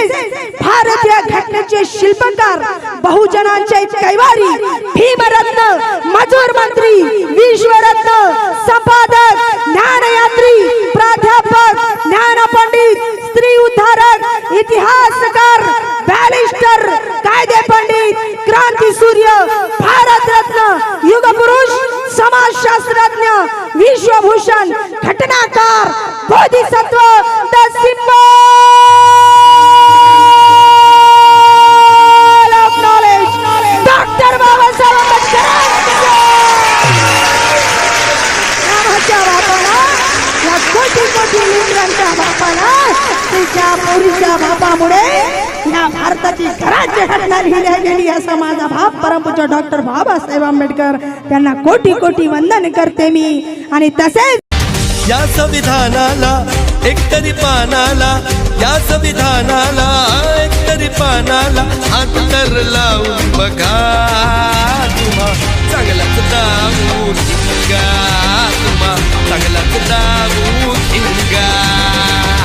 तसेच भारतीय घटनेचे शिल्पकार, बहुजनांचे कैवारी, भीमरत्न, मजूर मंत्री, विश्वरत्न, संपादक, ज्ञानयात्री, प्राध्यापक, ज्ञानपंडित, स्त्री उद्धारक, इतिहासकार, बॅरिस्टर, कायदे पंडित, क्रांती सूर्य, भारत रत्न, युग पुरुष, समाजशास्त्रज्ञ, विश्वभूषण, घटनाकार, बोधिसत्व, the symbol of knowledge, doctor Babasaheb Ambedkar. नामाच्या बापाला, या कोटी कोटी लेकरांच्या बापाला, तिच्या पोरीच्या बापामुळे या भारताची राज्यघटना लिहिल्या गेली असा माझा बाप परमपूज्य डॉक्टर बाबासाहेब आंबेडकर त्यांना कोटी कोटी वंदन करते मी. आणि तसेच या संविधानाला एकतरी पानाला, या संविधानाला एकतरी पानाला हात तर लावून बघा.